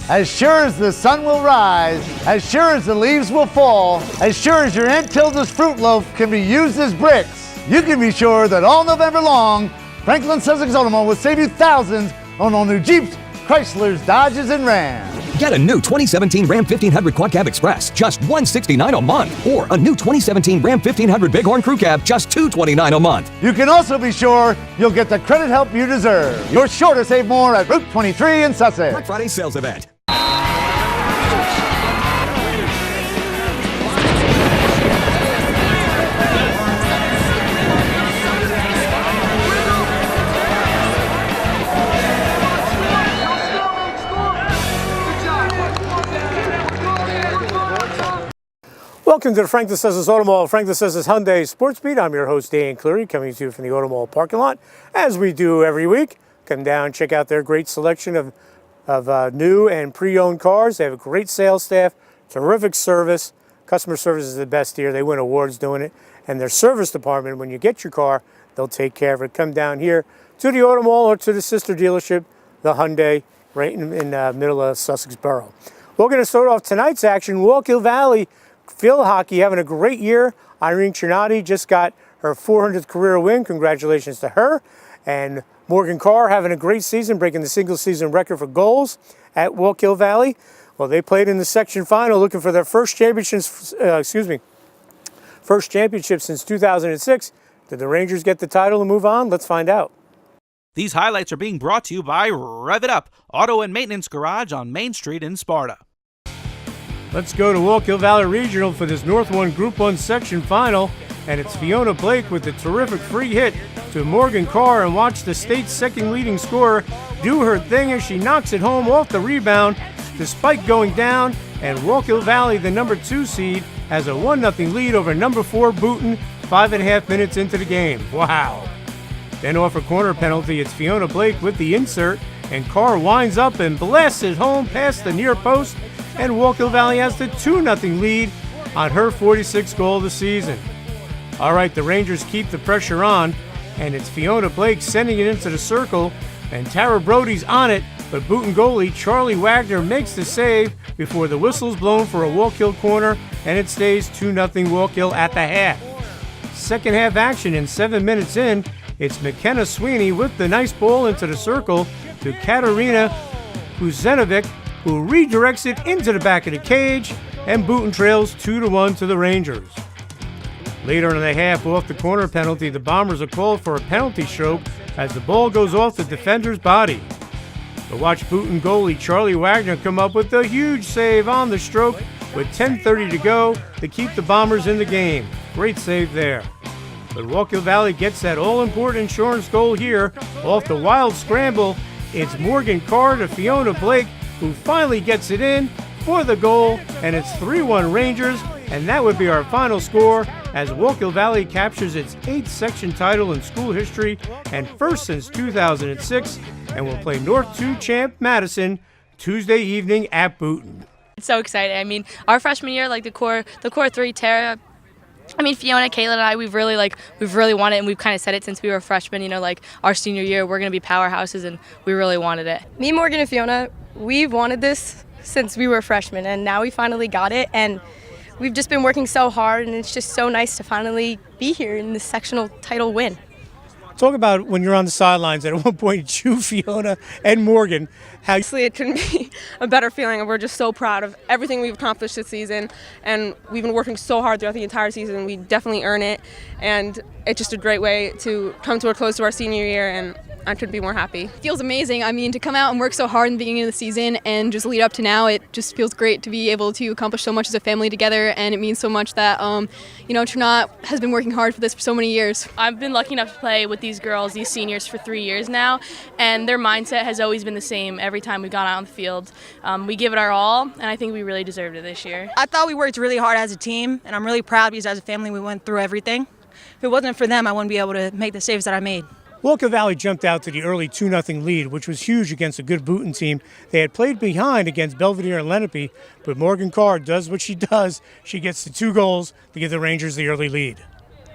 As sure as the sun will rise, as sure as the leaves will fall, as sure as your Aunt Tilda's fruit loaf can be used as bricks, you can be sure that all November long, Franklin-Sussex Automall will save you thousands on all new Jeeps, Chryslers, Dodges, and Rams. Get a new 2017 Ram 1500 Quad Cab Express, just $169 a month. Or a new 2017 Ram 1500 Bighorn Crew Cab, just $229 a month. You can also be sure you'll get the credit help you deserve. You're sure to save more at Route 23 in Sussex. Black Friday sales event. Welcome to the Franklin-Sussex Automall, Franklin-Sussex Hyundai Sports Beat. I'm your host, Dan Cleary, coming to you from the Automall parking lot, as we do every week. Come down, check out their great selection of new and pre-owned cars. They have a great sales staff, terrific service. Customer service is the best here. They win awards doing it. And their service department, when you get your car, they'll take care of it. Come down here to the Automall or to the sister dealership, the Hyundai, right in the middle of Sussex Borough. We're going to start off tonight's action. Wallkill Valley field hockey having a great year. Irene Trinati just got her 400th career win. Congratulations to her. And Morgan Carr having a great season, breaking the single season record for goals at Wallkill Valley. Well, they played in the section final looking for their first championship since 2006. Did the Rangers get the title and move on? Let's find out. These highlights are being brought to you by Rev It Up, Auto and Maintenance Garage on Main Street in Sparta. Let's go to Wallkill Valley Regional for this North 1 Group 1 section final. And it's Fiona Blake with a terrific free hit to Morgan Carr, and watch the state's second leading scorer do her thing as she knocks it home off the rebound despite going down. And Wallkill Valley, the number 2 seed, has a 1-0 lead over number 4 Boonton 5.5 minutes into the game. Wow. Then off a corner penalty, it's Fiona Blake with the insert, and Carr winds up and blasts it home past the near post, and Wallkill Valley has the 2-0 lead on her 46th goal of the season. All right, the Rangers keep the pressure on, and it's Fiona Blake sending it into the circle, and Tara Brody's on it, but Boonton goalie Charlie Wagner makes the save before the whistle's blown for a Wallkill corner, and it stays 2-0 Wallkill at the half. Second half action, and 7 minutes in, it's McKenna Sweeney with the nice ball into the circle to Katarina Kuzenovic, who redirects it into the back of the cage, and Boonton trails 2-1 to the Rangers. Later in the half, off the corner penalty, the Bombers are called for a penalty stroke as the ball goes off the defender's body. But watch Boonton goalie Charlie Wagner come up with a huge save on the stroke with 10:30 to go to keep the Bombers in the game. Great save there. But Wallkill Valley gets that all-important insurance goal here off the wild scramble. It's Morgan Carr to Fiona Blake, who finally gets it in for the goal, and it's 3-1 Rangers, and that would be our final score as Wallkill Valley captures its 8th section title in school history and first since 2006, and will play North 2 champ Madison Tuesday evening at Boonton. It's so exciting. I mean, our freshman year, like the core 3, Tara, Fiona, Caitlin, and I, we've really wanted it, and we've kind of said it since we were freshmen, like our senior year, we're going to be powerhouses, and we really wanted it. Me, Morgan, and Fiona, we've wanted this since we were freshmen, and now we finally got it, and we've just been working so hard, and it's just so nice to finally be here in this sectional title win. Talk about when you're on the sidelines, and at one point you, Fiona, and Morgan. Honestly, it couldn't be a better feeling. We're just so proud of everything we've accomplished this season, and we've been working so hard throughout the entire season. We definitely earn it, and it's just a great way to come to a close to our senior year, and I couldn't be more happy. It feels amazing. To come out and work so hard in the beginning of the season and just lead up to now, it just feels great to be able to accomplish so much as a family together, and it means so much that, Trinot has been working hard for this for so many years. I've been lucky enough to play with these girls, these seniors, for 3 years now, and their mindset has always been the same every time we've gone out on the field. We give it our all, and I think we really deserved it this year. I thought we worked really hard as a team, and I'm really proud because as a family we went through everything. If it wasn't for them, I wouldn't be able to make the saves that I made. Wallkill Valley jumped out to the early 2-0 lead, which was huge against a good Boonton team. They had played behind against Belvedere and Lenape, but Morgan Carr does what she does. She gets the 2 goals to give the Rangers the early lead.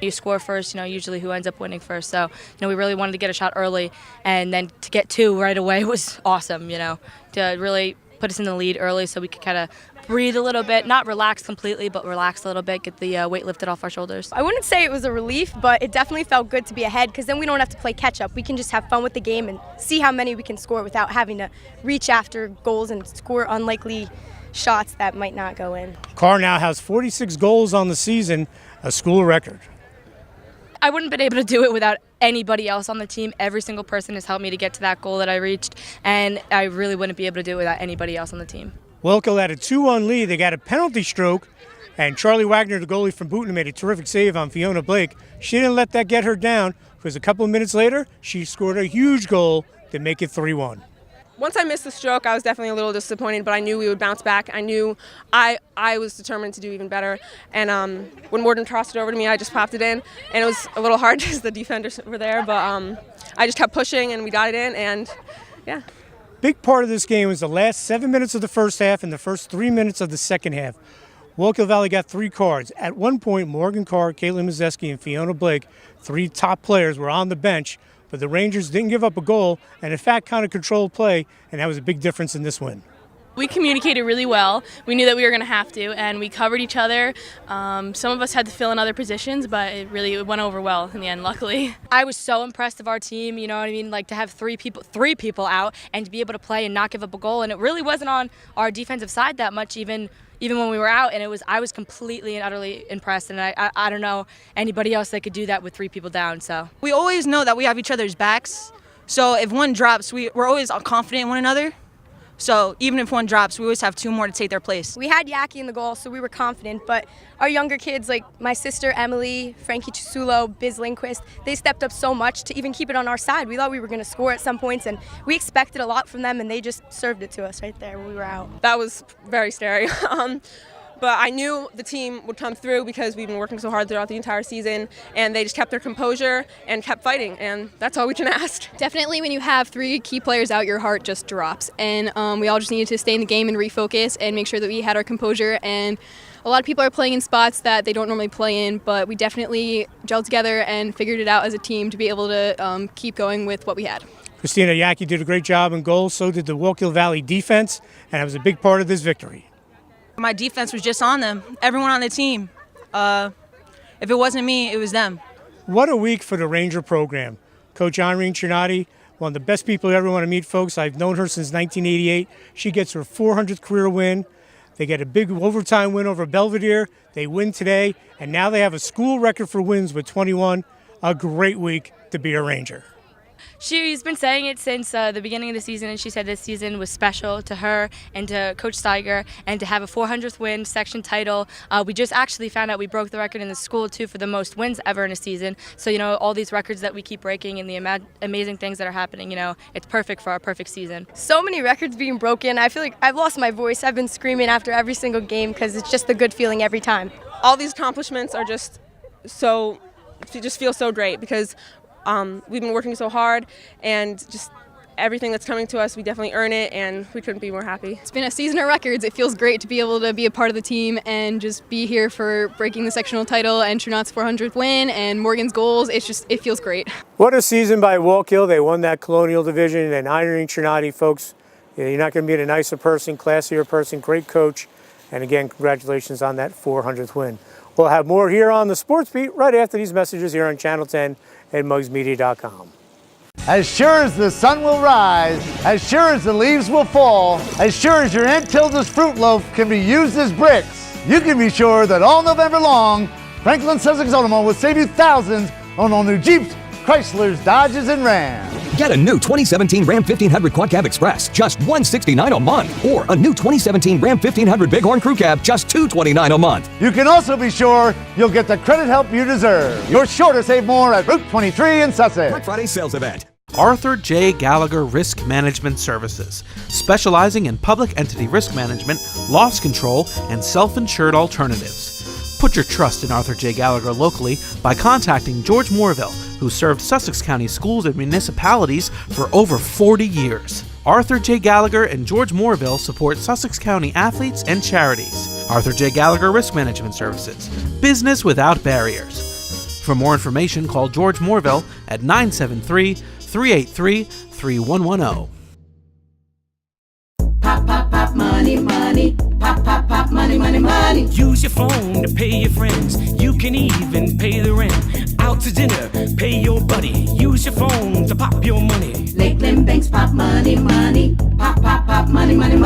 You score first, usually who ends up winning first. So, we really wanted to get a shot early, and then to get 2 right away was awesome, to really put us in the lead early so we could kind of breathe a little bit, not relax completely, but relax a little bit, get the weight lifted off our shoulders. I wouldn't say it was a relief, but it definitely felt good to be ahead because then we don't have to play catch up. We can just have fun with the game and see how many we can score without having to reach after goals and score unlikely shots that might not go in. Carr now has 46 goals on the season, a school record. I wouldn't have been able to do it without anybody else on the team. Every single person has helped me to get to that goal that I reached, and I really wouldn't be able to do it without anybody else on the team. Wallkill had a 2-1 lead. They got a penalty stroke, and Charlie Wagner, the goalie from Boonton, made a terrific save on Fiona Blake. She didn't let that get her down because a couple of minutes later, she scored a huge goal to make it 3-1. Once I missed the stroke, I was definitely a little disappointed, but I knew we would bounce back. I knew I was determined to do even better. And when Morgan tossed it over to me, I just popped it in. And it was a little hard because the defenders were there, but I just kept pushing and we got it in, and yeah. Big part of this game was the last 7 minutes of the first half and the first 3 minutes of the second half. Wallkill Valley got 3 cards. At one point, Morgan Carr, Caitlin Mazeski, and Fiona Blake, 3 top players, were on the bench. But the Rangers didn't give up a goal and, in fact, kind of controlled play, and that was a big difference in this win. We communicated really well. We knew that we were going to have to, and we covered each other. Some of us had to fill in other positions, but it went over well in the end, luckily. I was so impressed of our team, you know what I mean? Like to have three people out and to be able to play and not give up a goal. And it really wasn't on our defensive side that much, even when we were out. And I was completely and utterly impressed. And I don't know anybody else that could do that with 3 people down. So We always know that we have each other's backs. So if one drops, we're always confident in one another. So even if one drops, we always have 2 more to take their place. We had Yaki in the goal, so we were confident, but our younger kids, like my sister Emily, Frankie Chisulo, Biz Lindquist, they stepped up so much to even keep it on our side. We thought we were going to score at some points, and we expected a lot from them, and they just served it to us right there when we were out. That was very scary. But I knew the team would come through because we've been working so hard throughout the entire season, and they just kept their composure and kept fighting, and that's all we can ask. Definitely when you have 3 key players out, your heart just drops. And we all just needed to stay in the game and refocus and make sure that we had our composure. And a lot of people are playing in spots that they don't normally play in, but we definitely gelled together and figured it out as a team to be able to keep going with what we had. Christina Yaki did a great job in goal, so did the Wallkill Valley defense, and it was a big part of this victory. My defense was just on them, everyone on the team. If it wasn't me, it was them. What a week for the Ranger program. Coach Irene Trinati, one of the best people you ever want to meet, folks. I've known her since 1988. She gets her 400th career win. They get a big overtime win over Belvedere. They win today, and now they have a school record for wins with 21. A great week to be a Ranger. She's been saying it since the beginning of the season, and she said this season was special to her and to Coach Steiger, and to have a 400th win section title. We just actually found out we broke the record in the school too for the most wins ever in a season. So all these records that we keep breaking and the amazing things that are happening, it's perfect for our perfect season. So many records being broken. I feel like I've lost my voice. I've been screaming after every single game because it's just a good feeling every time. All these accomplishments are just feel so great because we've been working so hard, and just everything that's coming to us, we definitely earn it, and we couldn't be more happy. It's been a season of records. It feels great to be able to be a part of the team and just be here for breaking the sectional title and Trinat's 400th win and Morgan's goals. It feels great. What a season by Wallkill. They won that Colonial Division, and Irene Trinati, folks, you're not going to be a nicer person, classier person, great coach, and again, congratulations on that 400th win. We'll have more here on the Sports Beat right after these messages here on Channel 10 and mugsmedia.com. As sure as the sun will rise, as sure as the leaves will fall, as sure as your Aunt Tilda's fruit loaf can be used as bricks, you can be sure that all November long, Franklin-Sussex Automall will save you thousands on all new Jeeps, Chryslers, Dodges, and Rams. Get a new 2017 Ram 1500 Quad Cab Express, just $169 a month. Or a new 2017 Ram 1500 Bighorn Crew Cab, just $229 a month. You can also be sure you'll get the credit help you deserve. You're sure to save more at Route 23 in Sussex. Black Friday sales event. Arthur J. Gallagher Risk Management Services, specializing in public entity risk management, loss control, and self-insured alternatives. Put your trust in Arthur J. Gallagher locally by contacting George Moorville, who served Sussex County schools and municipalities for over 40 years. Arthur J. Gallagher and George Moorville support Sussex County athletes and charities. Arthur J. Gallagher Risk Management Services, business without barriers. For more information, call George Moorville at 973-383-3110.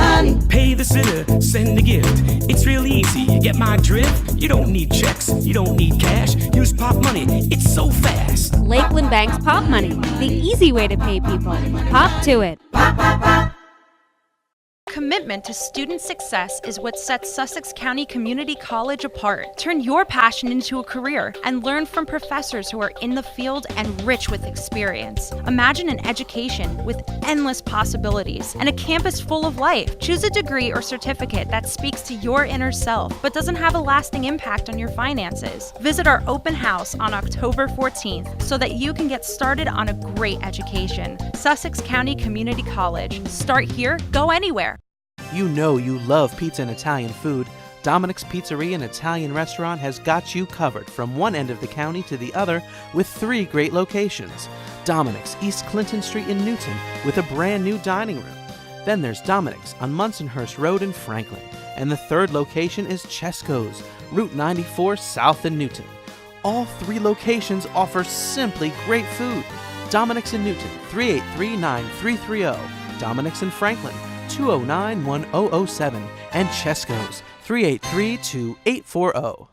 money. Pay the sitter, send a gift. It's real easy, you get my drift? You don't need checks, you don't need cash. Use Pop Money, it's so fast. Lakeland Bank's Pop Money, the easy way to pay people. Pop to it. Commitment to student success is what sets Sussex County Community College apart. Turn your passion into a career and learn from professors who are in the field and rich with experience. Imagine an education with endless possibilities and a campus full of life. Choose a degree or certificate that speaks to your inner self but doesn't have a lasting impact on your finances. Visit our open house on October 14th so that you can get started on a great education. Sussex County Community College. Start here, go anywhere. You know you love pizza and Italian food. Dominic's Pizzeria and Italian Restaurant has got you covered from one end of the county to the other with 3 great locations. Dominic's East Clinton Street in Newton with a brand new dining room. Then there's Dominic's on Munsonhurst Road in Franklin. And the 3rd location is Chesco's, Route 94 South in Newton. All 3 locations offer simply great food. Dominic's in Newton, 383-9330. Dominic's in Franklin, 209-1007, and Chesco's 383-2840.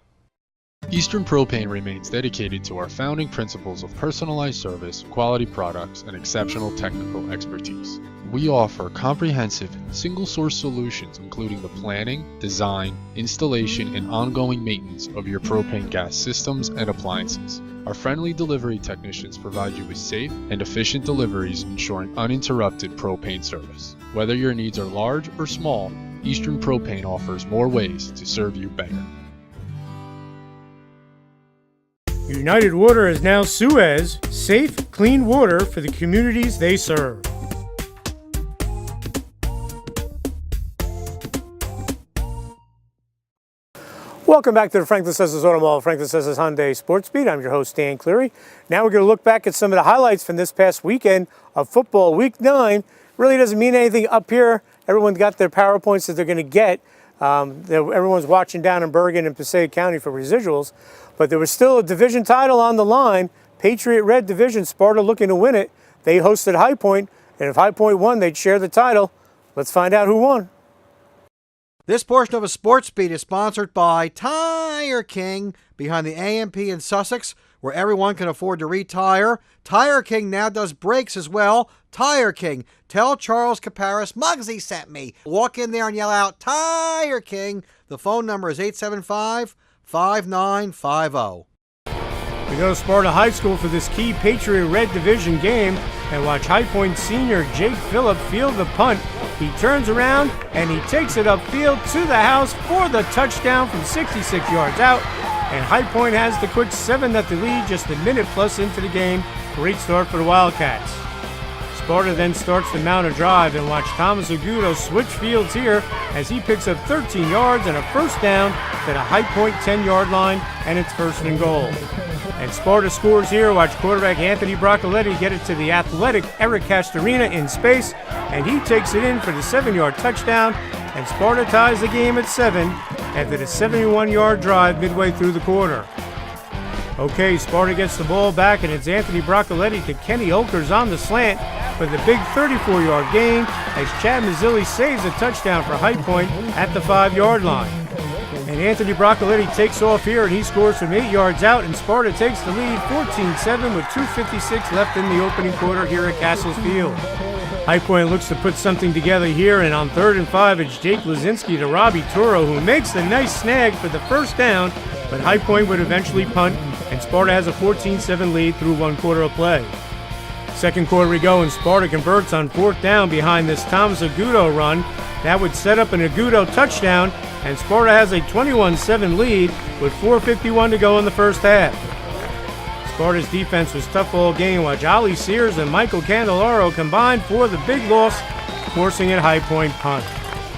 Eastern Propane remains dedicated to our founding principles of personalized service, quality products, and exceptional technical expertise. We offer comprehensive, single-source solutions including the planning, design, installation, and ongoing maintenance of your propane gas systems and appliances. Our friendly delivery technicians provide you with safe and efficient deliveries, ensuring uninterrupted propane service. Whether your needs are large or small, Eastern Propane offers more ways to serve you better. United Water is now Suez, safe, clean water for the communities they serve. Welcome back to the Franklin-Sussex Automall, Franklin-Sussex Hyundai Sports Beat. I'm your host, Dan Cleary. Now we're going to look back at some of the highlights from this past weekend of football. Week 9 really doesn't mean anything up here. Everyone's got their PowerPoints that they're going to get. Everyone's watching down in Bergen and Passaic County for residuals. But there was still a division title on the line. Patriot Red Division, Sparta looking to win it. They hosted High Point, and if High Point won, they'd share the title. Let's find out who won. This portion of a Sports Beat is sponsored by Tire King, behind the AMP in Sussex, where everyone can afford to retire. Tire King now does brakes as well. Tire King. Tell Charles Caparis Muggsy sent me. Walk in there and yell out, Tire King. The phone number is 875-5950. We go to Sparta High School for this key Patriot Red Division game and watch High Point senior Jake Phillip field the punt. He turns around and he takes it upfield to the house for the touchdown from 66 yards out. And High Point has the quick 7-0 lead just a minute plus into the game. Great start for the Wildcats. Sparta then starts to mount a drive and watch Thomas Agudo switch fields here as he picks up 13 yards and a first down to the High Point 10-yard line, and it's 1st and goal. And Sparta scores here. Watch quarterback Anthony Broccoletti get it to the athletic Eric Castorina in space, and he takes it in for the 7-yard touchdown, and Sparta ties the game at 7 after the 71-yard drive midway through the quarter. Okay, Sparta gets the ball back, and it's Anthony Broccoletti to Kenny Olkers on the slant for the big 34-yard gain as Chad Mazzilli saves a touchdown for High Point at the 5-yard line. And Anthony Broccoletti takes off here, and he scores from 8 yards out, and Sparta takes the lead 14-7 with 2:56 left in the opening quarter here at Castles Field. High Point looks to put something together here, and on 3rd and 5, it's Jake Lazinski to Robbie Turo, who makes the nice snag for the first down, but High Point would eventually punt, and Sparta has a 14-7 lead through 1 quarter of play. Second quarter we go, and Sparta converts on 4th down behind this Thomas Agudo run. That would set up an Agudo touchdown, and Sparta has a 21-7 lead with 4:51 to go in the first half. Sparta's defense was tough all game, while Ollie Sears and Michael Candelaro combined for the big loss, forcing a High Point punt.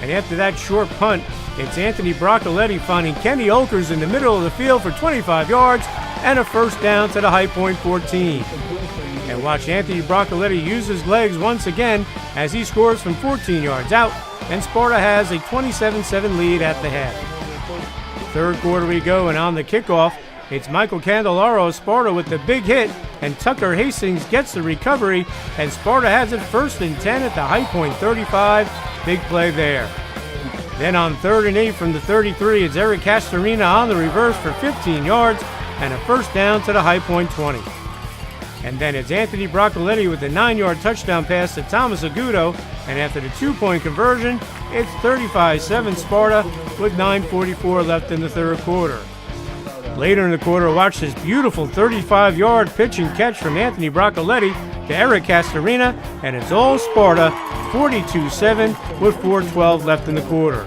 And after that short punt, it's Anthony Broccoletti finding Kenny Olkers in the middle of the field for 25 yards and a first down to the High Point 14. And watch Anthony Broccoletti use his legs once again as he scores from 14 yards out, and Sparta has a 27-7 lead at the half. Third quarter we go, and on the kickoff, It's Michael Candelaro of Sparta with the big hit, and Tucker Hastings gets the recovery, and Sparta has it 1st and 10 at the High Point 35. Big play there. Then on 3rd and 8 from the 33, it's Eric Castorina on the reverse for 15 yards and a 1st down to the High Point 20. And then it's Anthony Broccoletti with the 9-yard touchdown pass to Thomas Agudo, and after the 2-point conversion, it's 35-7 Sparta with 9:44 left in the 3rd quarter. Later in the quarter, watch this beautiful 35-yard pitch and catch from Anthony Broccoletti to Eric Castorina, and it's all Sparta, 42-7 with 4:12 left in the quarter.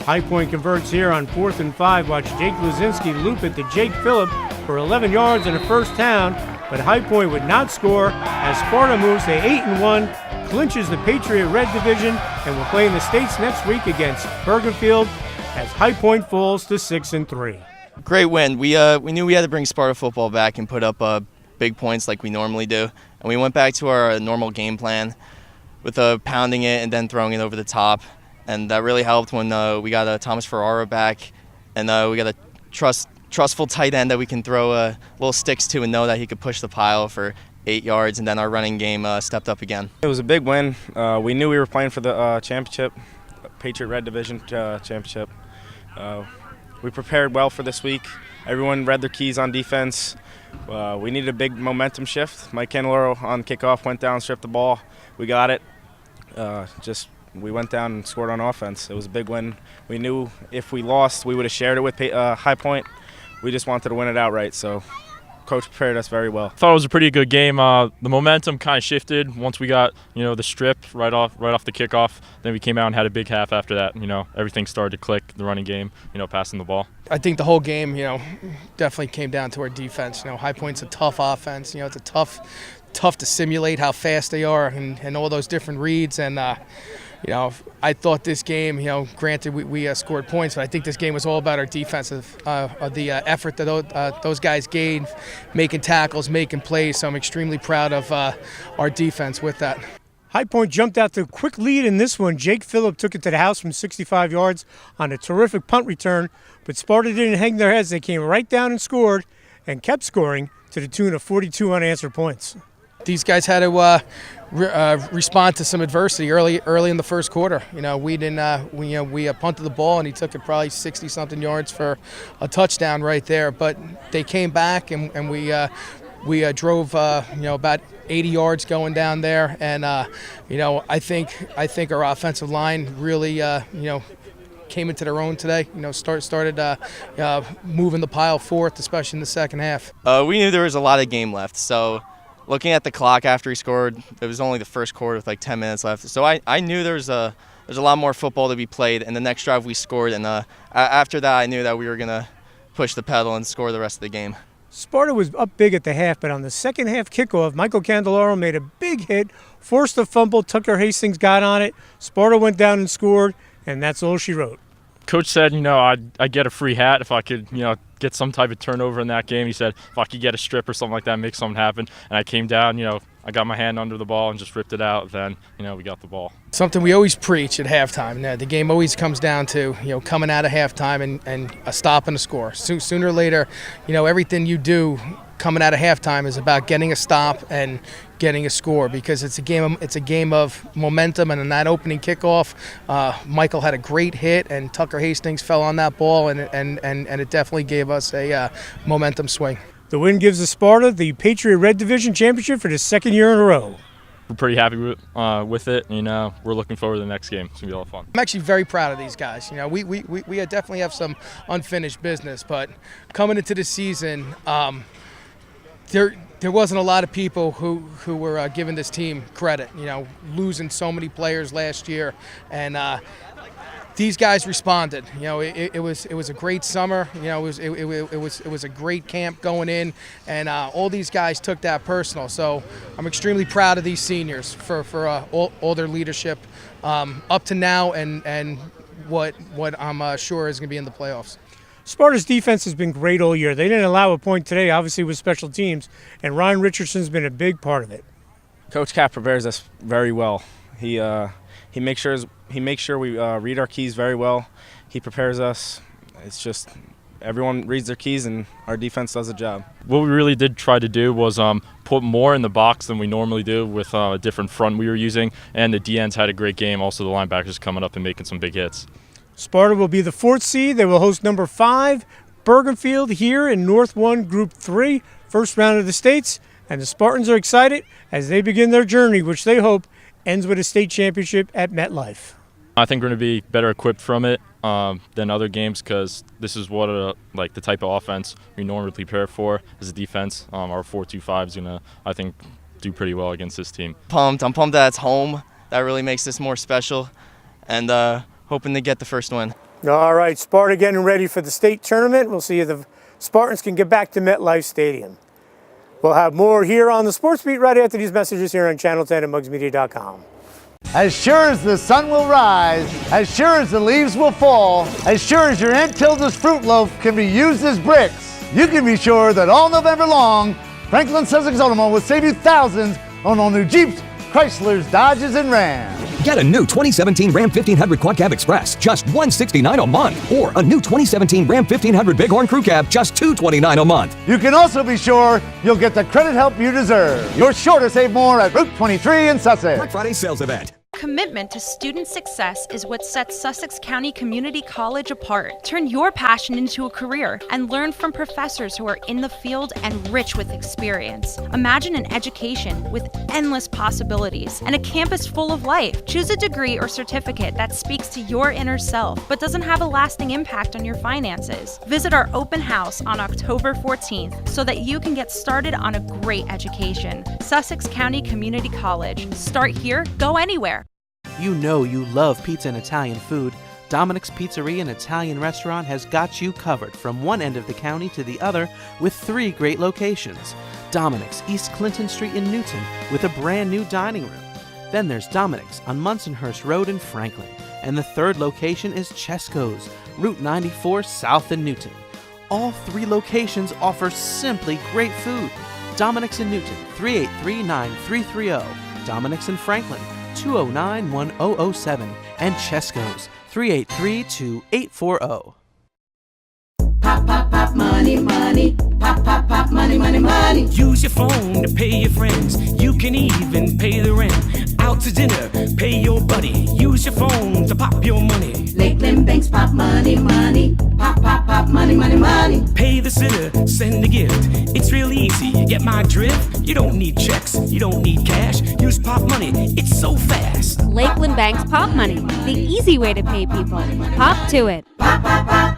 High Point converts here on 4th and 5. Watch Jake Luzinski loop it to Jake Phillip for 11 yards and a 1st down, but High Point would not score as Sparta moves to 8-1, clinches the Patriot Red Division, and will play in the States next week against Bergenfield as High Point falls to 6-3. Great win. We knew we had to bring Sparta football back and put up big points like we normally do. And we went back to our normal game plan with pounding it and then throwing it over the top. And that really helped when we got Thomas Ferrara back, and we got a trustful tight end that we can throw little sticks to and know that he could push the pile for 8 yards. And then our running game stepped up again. It was a big win. We knew we were playing for the championship, Patriot Red Division championship. We prepared well for this week. Everyone read their keys on defense. We needed a big momentum shift. Mike Candelaro on kickoff went down, stripped the ball. We got it. We went down and scored on offense. It was a big win. We knew if we lost, we would have shared it with High Point. We just wanted to win it outright, so Coach prepared us very well. Thought it was a pretty good game. The momentum kind of shifted once we got the strip right off the kickoff. Then we came out and had a big half after that. Everything started to click. The running game, passing the ball. I think the whole game, definitely came down to our defense. High Point's a tough offense. It's a tough to simulate how fast they are and all those different reads. And I thought this game, granted we scored points, but I think this game was all about our defensive, the effort that those guys gave, making tackles, making plays. So I'm extremely proud of our defense with that. High Point jumped out to a quick lead in this one. Jake Phillip took it to the house from 65 yards on a terrific punt return, but Sparta didn't hang their heads. They came right down and scored and kept scoring to the tune of 42 unanswered points. These guys had to respond to some adversity early in the 1st quarter. We didn't. We punted the ball and he took it probably 60-something yards for a touchdown right there. But they came back and we drove about 80 yards going down there. And I think our offensive line really came into their own today. Started moving the pile forth, especially in the second half. We knew there was a lot of game left, so. Looking at the clock after he scored, it was only the 1st quarter with like 10 minutes left. So I knew there's a lot more football to be played. And the next drive we scored, and after that I knew that we were gonna push the pedal and score the rest of the game. Sparta was up big at the half, but on the second half kickoff, Michael Candelaro made a big hit, forced a fumble. Tucker Hastings got on it. Sparta went down and scored, and that's all she wrote. Coach said, I'd get a free hat if I could, get some type of turnover in that game. He said if I could get a strip or something like that, make something happen. And I came down, I got my hand under the ball and just ripped it out. Then, we got the ball. Something we always preach at halftime. The game always comes down to, coming out of halftime and a stop and a score. Sooner or later, everything you do coming out of halftime is about getting a stop and getting a score, because it's a game of momentum. And in that opening kickoff, Michael had a great hit and Tucker Hastings fell on that ball, and it definitely gave us a momentum swing. The win gives the Sparta the Patriot Red Division Championship for the 2nd year in a row. We're pretty happy with it. We're looking forward to the next game. It's gonna be a lot of fun. I'm actually very proud of these guys. We definitely have some unfinished business, but coming into the season, there wasn't a lot of people who were giving this team credit. Losing so many players last year, and these guys responded. It was a great summer. It was a great camp going in, and all these guys took that personal. So I'm extremely proud of these seniors for all their leadership up to now, and what I'm sure is going to be in the playoffs. Sparta's defense has been great all year. They didn't allow a point today, obviously, with special teams, and Ryan Richardson's been a big part of it. Coach Cap prepares us very well. He makes sure we read our keys very well. He prepares us. It's just everyone reads their keys and our defense does the job. What we really did try to do was put more in the box than we normally do with a different front we were using, and the DNs had a great game. Also, the linebackers coming up and making some big hits. Sparta will be the 4th seed. They will host number 5, Bergenfield, here in North 1 Group 3, first round of the States. And the Spartans are excited as they begin their journey, which they hope ends with a state championship at MetLife. I think we're going to be better equipped from it than other games because this is what the type of offense we normally prepare for as a defense. Our 4-2-5 is going to, I think, do pretty well against this team. I'm pumped that it's home. That really makes this more special, and hoping to get the first win. All right, Sparta getting ready for the state tournament. We'll see if the Spartans can get back to MetLife Stadium. We'll have more here on the Sports Beat right after these messages here on Channel 10 and MugsMedia.com. As sure as the sun will rise, as sure as the leaves will fall, as sure as your Aunt Tilda's fruit loaf can be used as bricks, you can be sure that all November long, Franklin-Sussex Automall will save you thousands on all new Jeeps, Chryslers, Dodges, and Rams. Get a new 2017 Ram 1500 Quad Cab Express, just $169 a month. Or a new 2017 Ram 1500 Bighorn Crew Cab, just $229 a month. You can also be sure you'll get the credit help you deserve. You're sure to save more at Route 23 in Sussex. Black Friday sales event. Commitment to student success is what sets Sussex County Community College apart. Turn your passion into a career and learn from professors who are in the field and rich with experience. Imagine an education with endless possibilities and a campus full of life. Choose a degree or certificate that speaks to your inner self but doesn't have a lasting impact on your finances. Visit our open house on October 14th so that you can get started on a great education. Sussex County Community College. Start here, go anywhere. You know you love pizza and Italian food. Dominic's Pizzeria and Italian Restaurant has got you covered from one end of the county to the other with 3 great locations. Dominic's, East Clinton Street in Newton, with a brand new dining room. Then there's Dominic's on Munsonhurst Road in Franklin. And the 3rd location is Chesco's, Route 94 south in Newton. All 3 locations offer simply great food. Dominic's in Newton, 383-9330. Dominic's in Franklin, 209-1007, and Chesco's, 383-2840. Pop, pop, pop, money, money. Pop, pop, pop, money, money, money. Use your phone to pay your friends. You can even pay the rent. Out to dinner, pay your buddy. Use your phone to pop your money. Lakeland Banks, pop money, money. Pop, pop, pop, money, money, money. Pay the sitter, send a gift. It's real easy, you get my drift. You don't need checks, you don't need cash. Use pop money, it's so fast. Lakeland Bank's Pop Money, the easy way to pay people. Pop to it. Pop, pop, pop.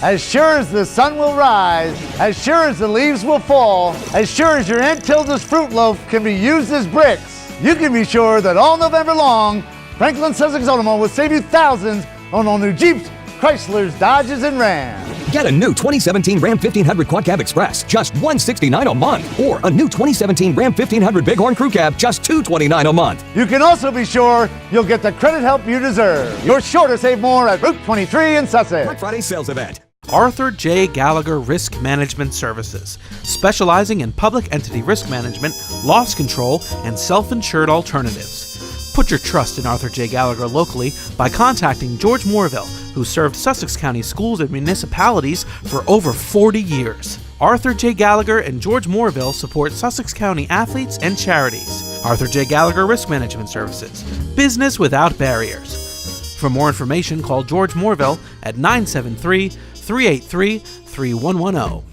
As sure as the sun will rise, as sure as the leaves will fall, as sure as your Aunt Tilda's fruit loaf can be used as bricks, you can be sure that all November long, Franklin-Sussex Automall will save you thousands on all new Jeeps, Chryslers, Dodges, and Rams. Get a new 2017 Ram 1500 Quad Cab Express, just $169 a month. Or a new 2017 Ram 1500 Bighorn Crew Cab, just $229 a month. You can also be sure you'll get the credit help you deserve. You're sure to save more at Route 23 in Sussex. Black Friday sales event. Arthur J. Gallagher Risk Management Services, specializing in public entity risk management, loss control, and self-insured alternatives. Put your trust in Arthur J. Gallagher locally by contacting George Moorville, who served Sussex County schools and municipalities for over 40 years. Arthur J. Gallagher and George Moorville support Sussex County athletes and charities. Arthur J. Gallagher Risk Management Services, business without barriers. For more information, call George Moorville at 973-383-3110.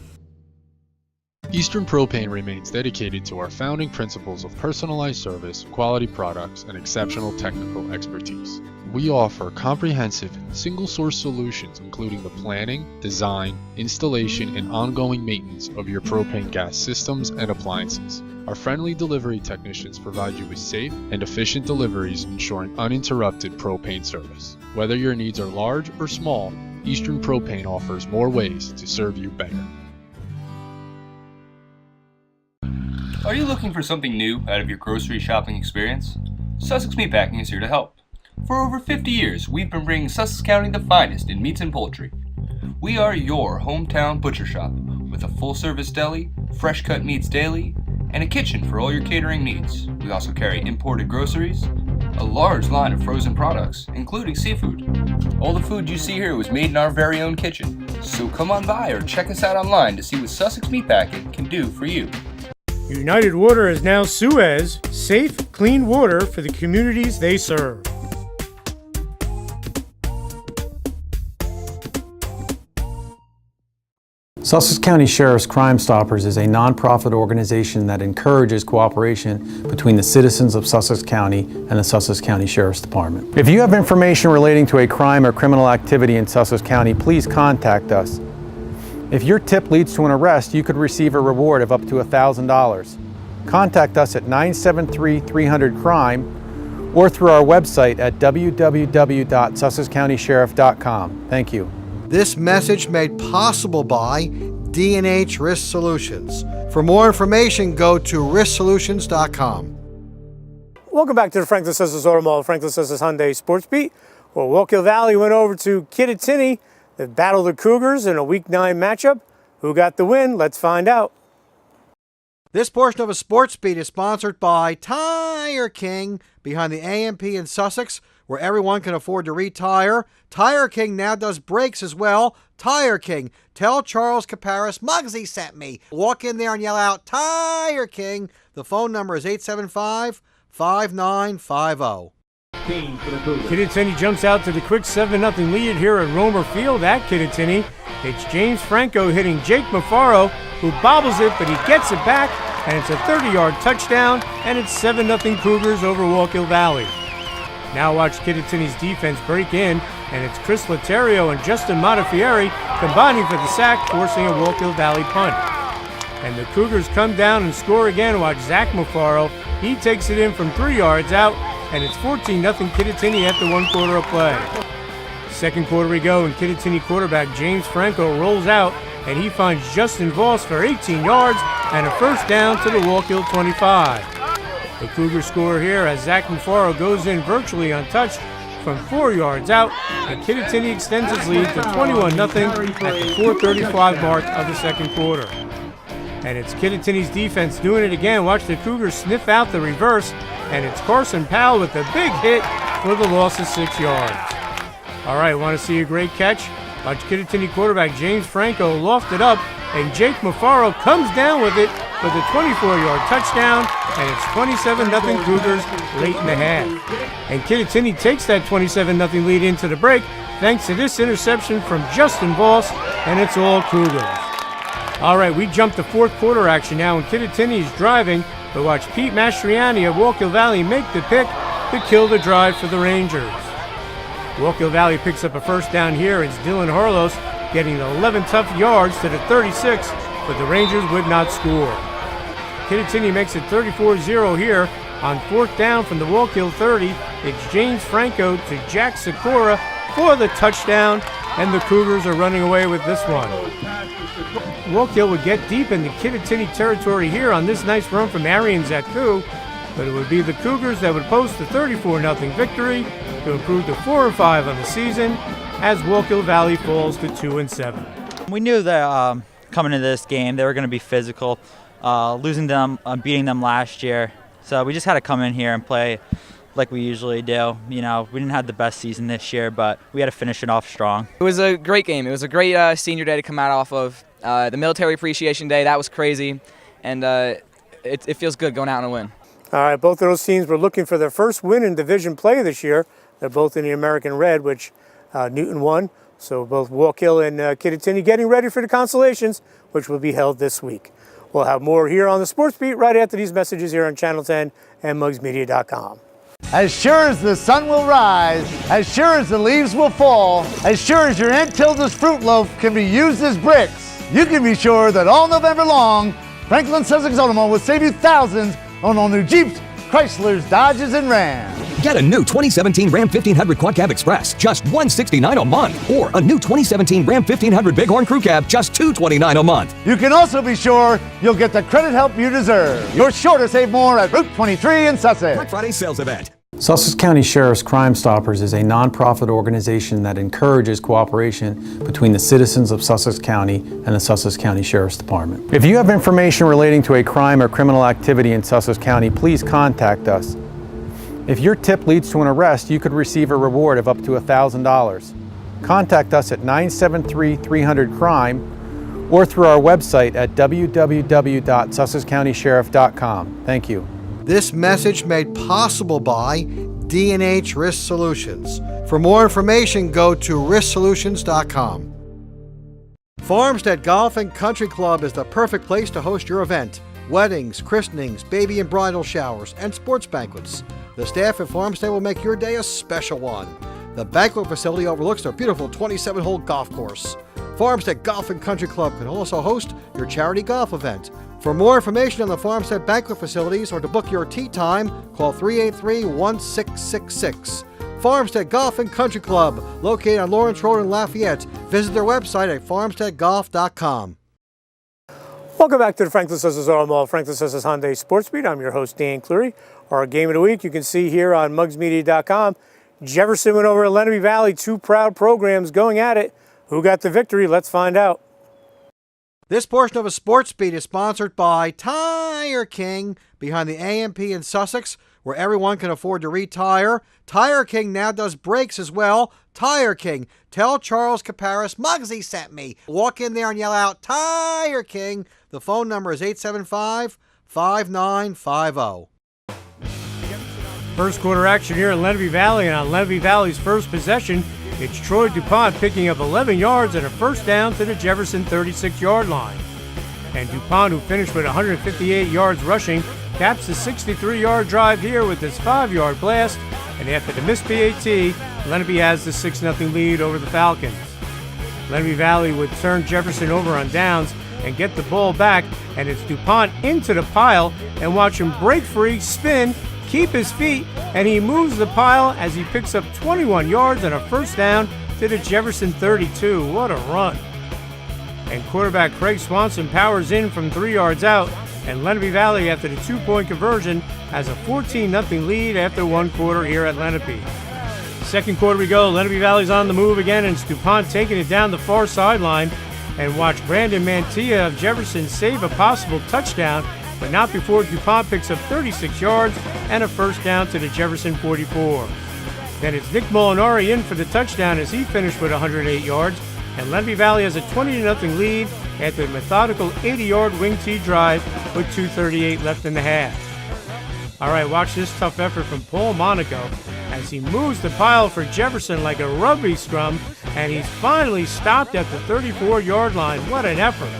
Eastern Propane remains dedicated to our founding principles of personalized service, quality products, and exceptional technical expertise. We offer comprehensive, single-source solutions including the planning, design, installation, and ongoing maintenance of your propane gas systems and appliances. Our friendly delivery technicians provide you with safe and efficient deliveries, ensuring uninterrupted propane service. Whether your needs are large or small, Eastern Propane offers more ways to serve you better. Are you looking for something new out of your grocery shopping experience? Sussex Meatpacking is here to help. For over 50 years, we've been bringing Sussex County the finest in meats and poultry. We are your hometown butcher shop with a full-service deli, fresh cut meats daily, and a kitchen for all your catering needs. We also carry imported groceries, a large line of frozen products, including seafood. All the food you see here was made in our very own kitchen, so come on by or check us out online to see what Sussex Meatpacking can do for you. United Water is now Suez, safe, clean water for the communities they serve. Sussex County Sheriff's Crime Stoppers is a nonprofit organization that encourages cooperation between the citizens of Sussex County and the Sussex County Sheriff's Department. If you have information relating to a crime or criminal activity in Sussex County, please contact us. If your tip leads to an arrest, you could receive a reward of up to $1,000. Contact us at 973-300-CRIME or through our website at www.sussexcountysheriff.com. Thank you. This message made possible by D&H Risk Solutions. For more information, go to risksolutions.com. Welcome back to the Franklin-Sussex Automall, Franklin-Sussex Hyundai Sports Beat. Well, Wallkill Valley went over to Kittatinny. They battled the Cougars in a Week 9 matchup. Who got the win? Let's find out. This portion of a Sports Beat is sponsored by Tire King behind the AMP in Sussex, where everyone can afford to retire. Tire King now does brakes as well. Tire King. Tell Charles Caparis Muggsy sent me. Walk in there and yell out, Tire King. The phone number is 875-5950. Kittatinny jumps out to the quick 7-0 lead here at Romer Field at Kittatinny. It's James Franco hitting Jake Mafaro, who bobbles it, but he gets it back, and it's a 30-yard touchdown, and it's 7-0 Cougars over Wallkill Valley. Now watch Kittatinny's defense break in, and it's Chris Laterio and Justin Montefiore combining for the sack, forcing a Wallkill Valley punt. And the Cougars come down and score again. Watch Zach Mafaro. He takes it in from 3 yards out, and it's 14-0 Kittatinny after 1 quarter of play. Second quarter we go, and Kittatinny quarterback James Franco rolls out, and he finds Justin Voss for 18 yards and a first down to the Wallkill 25. The Cougars score here as Zach Mafaro goes in virtually untouched from 4 yards out, and Kittatinny extends its lead to 21-0 at the 4:35 mark of the second quarter. And it's Kittatinny's defense doing it again. Watch the Cougars sniff out the reverse, and it's Carson Powell with a big hit for the loss of 6 yards. All right, want to see a great catch? Watch Kittatinny quarterback James Franco loft it up, and Jake Mafaro comes down with it for the 24-yard touchdown, and it's 27-0 Cougars late in the half. And Kittatinny takes that 27-0 lead into the break thanks to this interception from Justin Voss, and it's all Cougars. All right, we jump to fourth quarter action now, and Kittatinny is driving, but watch Pete Mastriani of Wallkill Valley make the pick to kill the drive for the Rangers. Wallkill Valley picks up a first down here. It's Dylan Harlos getting 11 tough yards to the 36, but the Rangers would not score. Kittatinny makes it 34-0 here on fourth down from the Wallkill 30. It's James Franco to Jack Sikora for the touchdown, and the Cougars are running away with this one. Wallkill would get deep into Kittatinny territory here on this nice run from Arian Zatku, but it would be the Cougars that would post the 34-0 victory to improve to 4-5 on the season as Wallkill Valley falls to 2-7. We knew that coming into this game they were going to be physical, losing them, beating them last year. So we just had to come in here and play like we usually do. You know, we didn't have the best season this year, but we had to finish it off strong. It was a great game. It was a great senior day to come out off of. The Military Appreciation Day, that was crazy, and it feels good going out on a win. All right, both of those teams were looking for their first win in division play this year. They're both in the American Red, which Newton won. So both Wallkill and Kittatinny getting ready for the consolations, which will be held this week. We'll have more here on the Sports Beat right after these messages here on Channel 10 and mugsmedia.com. As sure as the sun will rise, as sure as the leaves will fall, as sure as your Aunt Tilda's fruit loaf can be used as bricks, you can be sure that all November long, Franklin-Sussex Automall will save you thousands on all new Jeeps, Chryslers, Dodges, and Rams. Get a new 2017 Ram 1500 Quad Cab Express, just $169 a month. Or a new 2017 Ram 1500 Bighorn Crew Cab, just $229 a month. You can also be sure you'll get the credit help you deserve. You're sure to save more at Route 23 in Sussex. Black Friday sales event. Sussex County Sheriff's Crime Stoppers is a nonprofit organization that encourages cooperation between the citizens of Sussex County and the Sussex County Sheriff's Department. If you have information relating to a crime or criminal activity in Sussex County, please contact us. If your tip leads to an arrest, you could receive a reward of up to $1,000. Contact us at 973-300-CRIME or through our website at www.sussexcountysheriff.com. Thank you. This message made possible by D&H Risk Solutions. For more information, go to risksolutions.com. Farmstead Golf and Country Club is the perfect place to host your event. Weddings, christenings, baby and bridal showers, and sports banquets. The staff at Farmstead will make your day a special one. The banquet facility overlooks their beautiful 27-hole golf course. Farmstead Golf and Country Club can also host your charity golf event. For more information on the Farmstead banquet facilities or to book your tee time, call 383-1666. Farmstead Golf and Country Club, located on Lawrence Road in Lafayette. Visit their website at farmsteadgolf.com. Welcome back to the Franklin-Sussex Automall, Franklin-Sussex Hyundai Sports Beat. I'm your host, Dan Cleary. Our game of the week you can see here on mugsmedia.com. Jefferson went over to Lenape Valley, two proud programs going at it. Who got the victory? Let's find out. This portion of a Sports Beat is sponsored by Tire King, behind the A&P in Sussex, where everyone can afford to retire. Tire King now does brakes as well. Tire King. Tell Charles Caparis Muggsy sent me. Walk in there and yell out, Tire King. The phone number is 875-5950. First quarter action here at Lenape Valley, and on Lenape Valley's first possession, it's Troy DuPont picking up 11 yards and a first down to the Jefferson 36-yard line. And DuPont, who finished with 158 yards rushing, caps the 63-yard drive here with this 5-yard blast, and after the missed PAT, Lenape has the 6-0 lead over the Falcons. Lenape Valley would turn Jefferson over on downs and get the ball back, and it's DuPont into the pile, and watch him break free, spin, keep his feet, and he moves the pile as he picks up 21 yards and a first down to the Jefferson 32. What a run. And quarterback Craig Swanson powers in from 3 yards out, and Lenape Valley, after the 2-point conversion, has a 14-0 lead after one quarter here at Lenape. Second quarter we go. Lenape Valley's on the move again, and it's DuPont taking it down the far sideline. And watch Brandon Mantilla of Jefferson save a possible touchdown, but not before DuPont picks up 36 yards and a first down to the Jefferson 44. Then it's Nick Molinari in for the touchdown as he finished with 108 yards, and Lenape Valley has a 20-0 lead after the methodical 80-yard wing tee drive with 2:38 left in the half. All right, watch this tough effort from Paul Monaco as he moves the pile for Jefferson like a rugby scrum, and he's finally stopped at the 34-yard line. What an effort.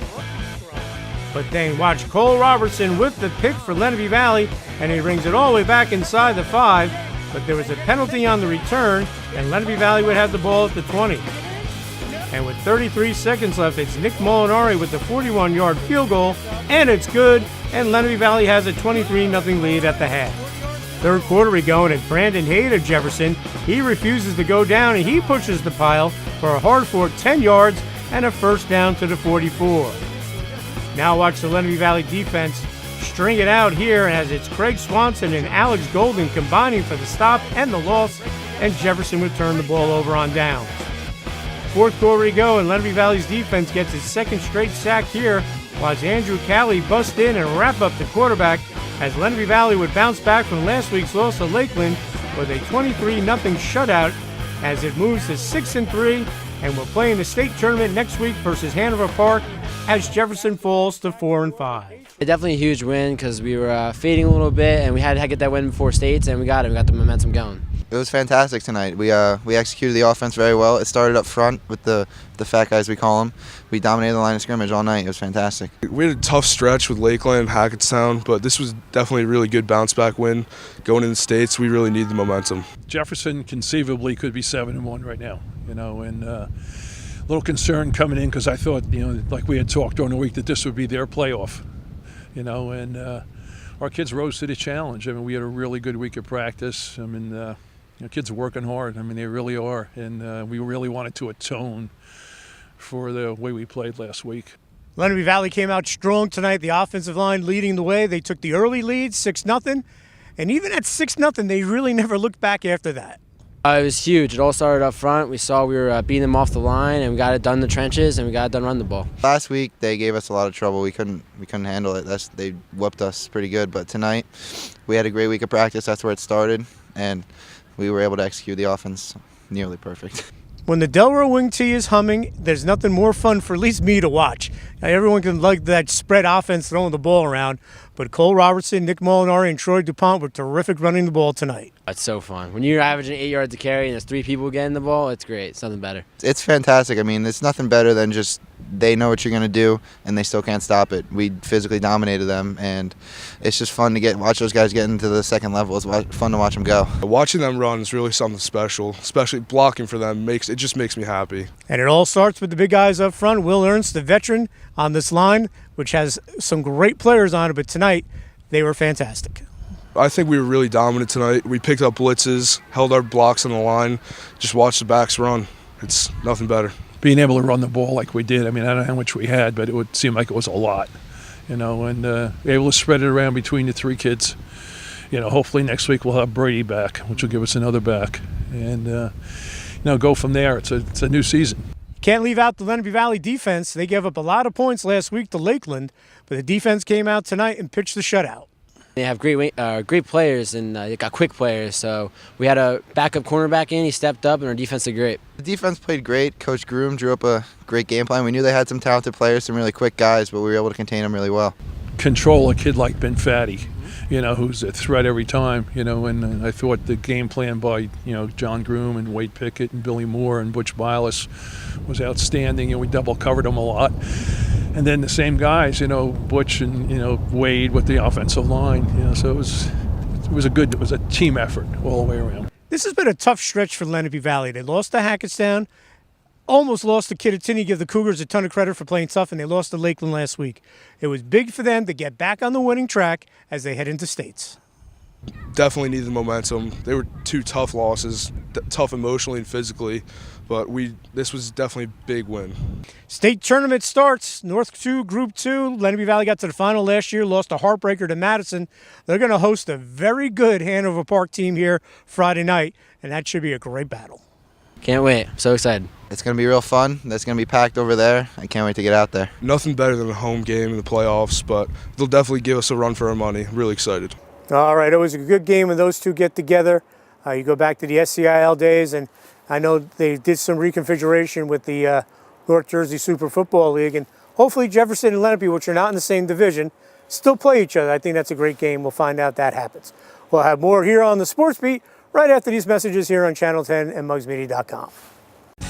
But then watch Cole Robertson with the pick for Lenape Valley, and he brings it all the way back inside the 5, but there was a penalty on the return, and Lenape Valley would have the ball at the 20. And with 33 seconds left, it's Nick Molinari with the 41-yard field goal, and it's good, and Lenape Valley has a 23-0 lead at the half. Third quarter we go, and it's Brandon Haight of Jefferson. He refuses to go down, and he pushes the pile for a hard-fought 10 yards and a first down to the 44. Now watch the Lenape Valley defense string it out here as it's Craig Swanson and Alex Golden combining for the stop and the loss, and Jefferson would turn the ball over on downs. Fourth quarter we go, and Lenape Valley's defense gets its second straight sack here, while Andrew Calley busts in and wrap up the quarterback as Lenape Valley would bounce back from last week's loss to Lakeland with a 23-0 shutout as it moves to 6-3, and will play in the state tournament next week versus Hanover Park as Jefferson falls to 4-5. Definitely a huge win because we were fading a little bit, and we had to get that win before states, and we got it. We got the momentum going. It was fantastic tonight. We executed the offense very well. It started up front with the fat guys, we call them. We dominated the line of scrimmage all night. It was fantastic. We had a tough stretch with Lakeland, Hackettstown, but this was definitely a really good bounce-back win. Going into the States, we really need the momentum. Jefferson conceivably could be 7-1 right now, and a little concern coming in because I thought, like we had talked during the week, that this would be their playoff, and our kids rose to the challenge. I mean, we had a really good week of practice. I mean, kids are working hard. I mean, they really are, and we really wanted to atone for the way we played last week. Lenape Valley came out strong tonight. The offensive line leading the way. They took the early lead, 6-0, and even at 6-0, they really never looked back after that. It was huge. It all started up front. We saw we were beating them off the line, and we got it done in the trenches, and we got it done running the ball. Last week they gave us a lot of trouble. We couldn't handle it. They whooped us pretty good. But tonight we had a great week of practice. That's where it started. and we were able to execute the offense nearly perfect. When the Delro wing tee is humming, there's nothing more fun for at least me to watch. Now, everyone can like that spread offense throwing the ball around, but Cole Robertson, Nick Molinari, and Troy DuPont were terrific running the ball tonight. It's so fun. When you're averaging 8 yards a carry and there's 3 people getting the ball, it's great. It's nothing better. It's fantastic. I mean, it's nothing better than just they know what you're going to do, and they still can't stop it. We physically dominated them, and it's just fun to watch those guys get into the second level. It's fun to watch them go. Watching them run is really something special, especially blocking for them. It just makes me happy. And it all starts with the big guys up front. Will Ernst, the veteran on this line, which has some great players on it, but tonight they were fantastic. I think we were really dominant tonight. We picked up blitzes, held our blocks on the line, just watched the backs run. It's nothing better. Being able to run the ball like we did, I mean, I don't know how much we had, but it would seem like it was a lot, and able to spread it around between the 3 kids. Hopefully next week we'll have Brady back, which will give us another back, and go from there. It's a new season. Can't leave out the Lenape Valley defense. They gave up a lot of points last week to Lakeland, but the defense came out tonight and pitched the shutout. They have great players, and they got quick players. So we had a backup cornerback in. He stepped up, and our defense did great. The defense played great. Coach Groom drew up a great game plan. We knew they had some talented players, some really quick guys, but we were able to contain them really well. Control a kid like Ben Fatty, who's a threat every time, and I thought the game plan by, John Groom and Wade Pickett and Billy Moore and Butch Bilas was outstanding, and we double covered them a lot. And then the same guys, Butch and, Wade with the offensive line, so it was a team effort all the way around. This has been a tough stretch for Lenape Valley. They lost to Hackettstown, almost lost to Kittatinny, give the Cougars a ton of credit for playing tough, and they lost to Lakeland last week. It was big for them to get back on the winning track as they head into states. Definitely needed momentum. They were 2 tough losses, tough emotionally and physically, but this was definitely a big win. State tournament starts. North 2, Group 2. Lenape Valley got to the final last year, lost a heartbreaker to Madison. They're going to host a very good Hanover Park team here Friday night, and that should be a great battle. Can't wait. I'm so excited. It's going to be real fun. That's going to be packed over there. I can't wait to get out there. Nothing better than a home game in the playoffs, but they'll definitely give us a run for our money. Really excited. All right, it was a good game when those two get together. You go back to the SCIL days, and I know they did some reconfiguration with the North Jersey Super Football League, and hopefully Jefferson and Lenape, which are not in the same division, still play each other. I think that's a great game. We'll find out that happens. We'll have more here on the Sports Beat right after these messages here on Channel 10 and mugsmedia.com.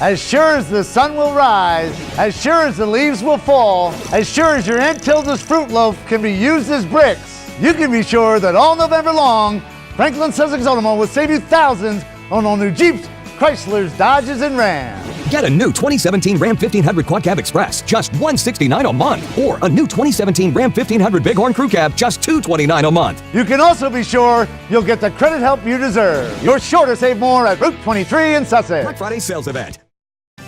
As sure as the sun will rise, as sure as the leaves will fall, as sure as your Aunt Tilda's fruit loaf can be used as bricks, you can be sure that all November long, Franklin-Sussex Automall will save you thousands on all new Jeeps, Chryslers, Dodges, and Rams. Get a new 2017 Ram 1500 Quad Cab Express, just $169 a month. Or a new 2017 Ram 1500 Bighorn Crew Cab, just $229 a month. You can also be sure you'll get the credit help you deserve. You're sure to save more at Route 23 in Sussex. Black Friday sales event.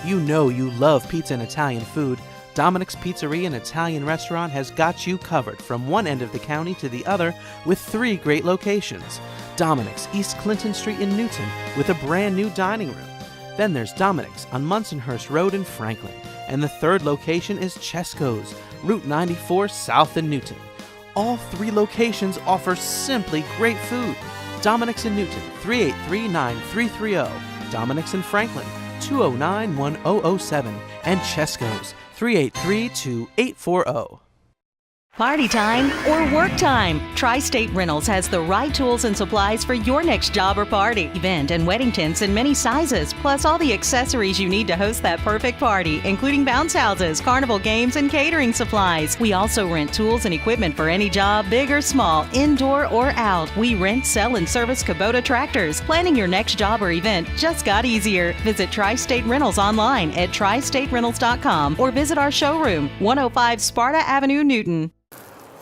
You know you love pizza and Italian food. Dominic's Pizzeria and Italian Restaurant has got you covered from one end of the county to the other with 3 great locations. Dominic's, East Clinton Street in Newton, with a brand new dining room. Then there's Dominic's on Munsonhurst Road in Franklin. And the 3rd location is Chesco's, Route 94 South in Newton. All 3 locations offer simply great food. Dominic's in Newton, 383-9330. Dominic's in Franklin, 209-1007. And Chesco's, 383-2840. Party time or work time? Tri-State Rentals has the right tools and supplies for your next job or party, event, and wedding tents in many sizes, plus all the accessories you need to host that perfect party, including bounce houses, carnival games, and catering supplies. We also rent tools and equipment for any job, big or small, indoor or out. We rent, sell, and service Kubota tractors. Planning your next job or event just got easier. Visit Tri-State Rentals online at tristaterentals.com or visit our showroom, 105 Sparta Avenue, Newton.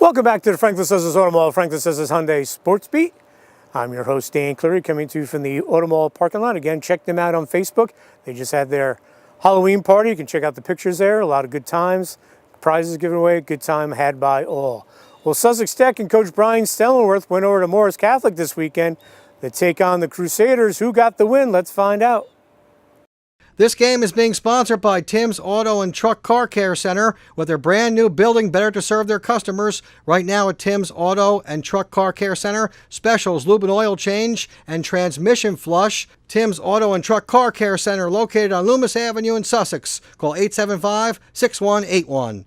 Welcome back to the Franklin-Sussex Automall, Franklin-Sussex Hyundai Sports Beat. I'm your host, Dan Cleary, coming to you from the Automall parking lot. Again, check them out on Facebook. They just had their Halloween party. You can check out the pictures there. A lot of good times, prizes given away, good time had by all. Well, Sussex Tech and Coach Brian Stellenworth went over to Morris Catholic this weekend to take on the Crusaders. Who got the win? Let's find out. This game is being sponsored by Tim's Auto and Truck Car Care Center with their brand new building better to serve their customers. Right now at Tim's Auto and Truck Car Care Center, specials lube and oil change and transmission flush. Tim's Auto and Truck Car Care Center located on Loomis Avenue in Sussex. Call 875-6181.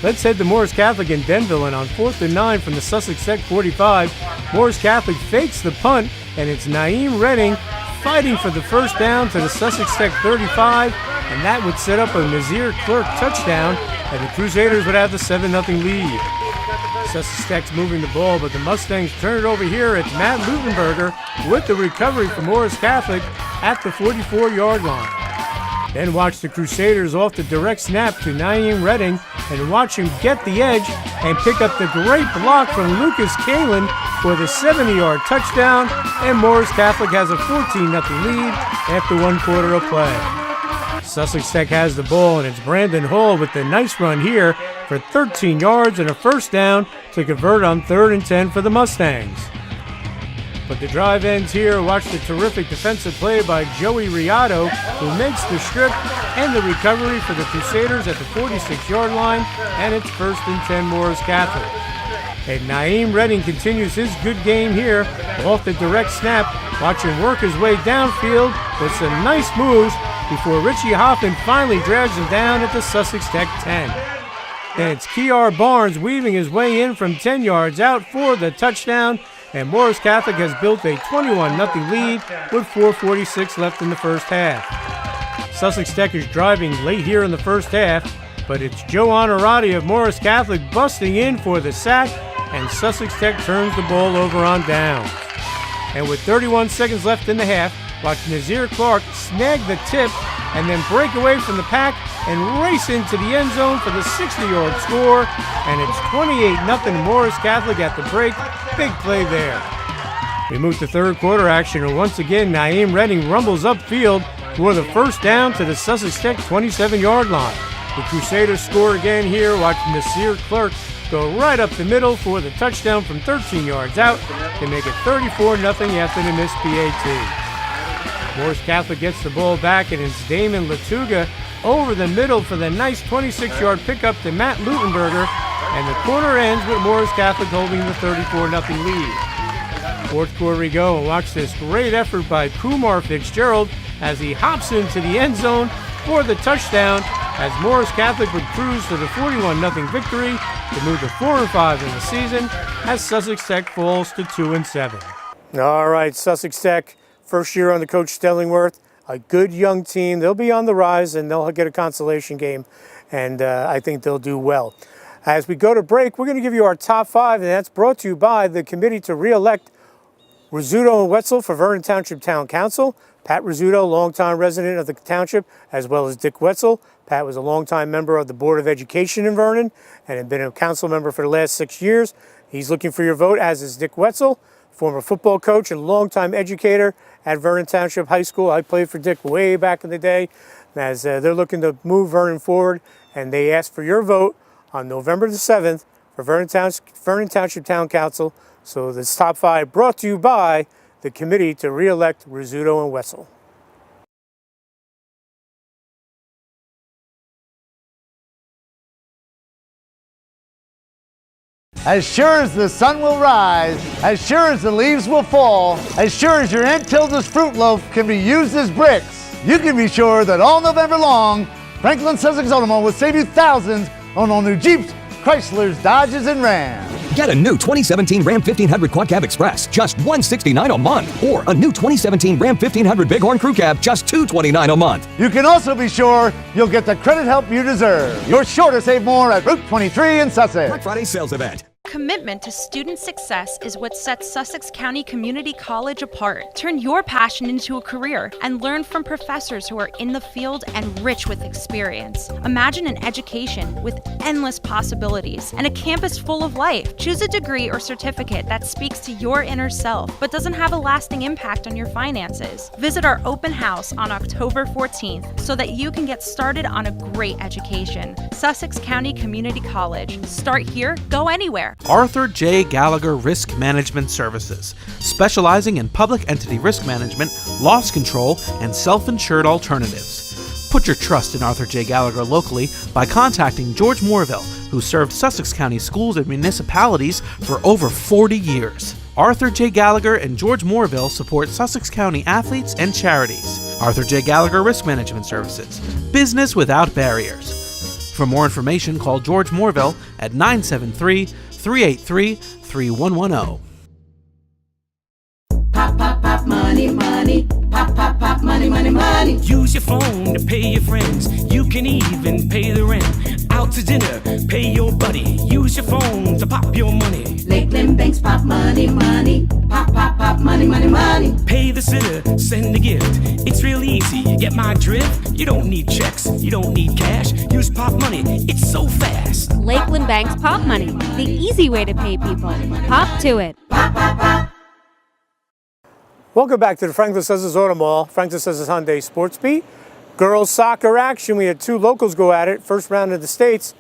Let's head to Morris Catholic in Denville, and on 4th and 9 from the Sussex Tech 45, Morris Catholic fakes the punt, and it's Naeem Redding fighting for the first down to the Sussex Tech 35, and that would set up a Nazir Clerk touchdown, and the Crusaders would have the 7-0 lead. Sussex Tech's moving the ball, but the Mustangs turn it over here. It's Matt Lutenberger with the recovery for Morris Catholic at the 44-yard line. Then watch the Crusaders off the direct snap to Naeem Redding and watch him get the edge and pick up the great block from Lucas Kalin for the 70-yard touchdown, and Morris Catholic has a 14-0 lead after 1 quarter of play. Sussex Tech has the ball, and it's Brandon Hall with the nice run here for 13 yards and a first down to convert on 3rd and 10 for the Mustangs. But the drive ends here. Watch the terrific defensive play by Joey Riato, who makes the strip and the recovery for the Crusaders at the 46-yard line, and it's 1st and 10 Morris Catholic. And Naeem Redding continues his good game here off the direct snap. Watch him work his way downfield with some nice moves before Richie Hoffman finally drags him down at the Sussex Tech 10. And it's Kiar Barnes weaving his way in from 10 yards out for the touchdown, and Morris Catholic has built a 21-0 lead with 4:46 left in the first half. Sussex Tech is driving late here in the first half, but it's Joe Honorati of Morris Catholic busting in for the sack, and Sussex Tech turns the ball over on downs. And with 31 seconds left in the half, watch Nazir Clark snag the tip and then break away from the pack and race into the end zone for the 60-yard score, and it's 28-0 Morris Catholic at the break. Big play there. We move to third quarter action, and once again, Naeem Redding rumbles upfield for the first down to the Sussex Tech 27-yard line. The Crusaders score again here. Watch Nasir Clark go right up the middle for the touchdown from 13 yards out to make it 34-0 after the missed PAT. Morris Catholic gets the ball back, and it's Damon Latuga over the middle for the nice 26-yard pickup to Matt Lutenberger, and the quarter ends with Morris Catholic holding the 34-0 lead. Fourth quarter we go, and watch this great effort by Kumar Fitzgerald as he hops into the end zone for the touchdown, as Morris Catholic would cruise to the 41-0 victory to move to 4-5 in the season, as Sussex Tech falls to 2-7. All right, Sussex Tech, first year under Coach Stellingworth, a good young team. They'll be on the rise, and they'll get a consolation game, and I think they'll do well. As we go to break, we're going to give you our top 5, and that's brought to you by the committee to re-elect Rizzuto and Wetzel for Vernon Township Town Council. Pat Rizzuto, longtime resident of the township, as well as Dick Wetzel. Pat was a longtime member of the Board of Education in Vernon and had been a council member for the last 6 years. He's looking for your vote, as is Dick Wetzel, former football coach and longtime educator at Vernon Township High School. I played for Dick way back in the day, as they're looking to move Vernon forward, and they ask for your vote on November the 7th for Vernon Township Town Council. So this top 5 brought to you by the committee to re-elect Rizzuto and Wetzel. As sure as the sun will rise, as sure as the leaves will fall, as sure as your Aunt Tilda's fruit loaf can be used as bricks, you can be sure that all November long, Franklin-Sussex Automall will save you thousands on all new Jeeps, Chryslers, Dodges, and Rams. Get a new 2017 Ram 1500 Quad Cab Express, just $169 a month. Or a new 2017 Ram 1500 Bighorn Crew Cab, just $229 a month. You can also be sure you'll get the credit help you deserve. You're sure to save more at Route 23 in Sussex. Black Friday sales event. Commitment to student success is what sets Sussex County Community College apart. Turn your passion into a career and learn from professors who are in the field and rich with experience. Imagine an education with endless possibilities and a campus full of life. Choose a degree or certificate that speaks to your inner self but doesn't have a lasting impact on your finances. Visit our open house on October 14th so that you can get started on a great education. Sussex County Community College. Start here, go anywhere. Arthur J. Gallagher Risk Management Services, specializing in public entity risk management, loss control, and self-insured alternatives. Put your trust in Arthur J. Gallagher locally by contacting George Moorville, who served Sussex County schools and municipalities for over 40 years. Arthur J. Gallagher and George Moorville support Sussex County athletes and charities. Arthur J. Gallagher Risk Management Services, business without barriers. For more information, call George Moorville at 973-383-3110. Pop, pop, pop, money, money. Pop, pop, pop, money, money, money. Use your phone to pay your friends. You can even pay the rent. Out to dinner, pay your buddy. Use your phone to pop your money. Lakeland Banks, pop money, money. Pop, pop, pop, money, money, money. Pay the sitter, send a gift. It's real easy, you get my drift? You don't need checks, you don't need cash. Use pop money, it's so fast. Lakeland Bank's Pop Money, the easy way to pay people. Pop to it. Pop, pop, pop. Welcome back to the Franklin-Sussex Automall, Franklin-Sussex Hyundai Sports Beat. Girls soccer action. We had two locals go at it. First round of the States.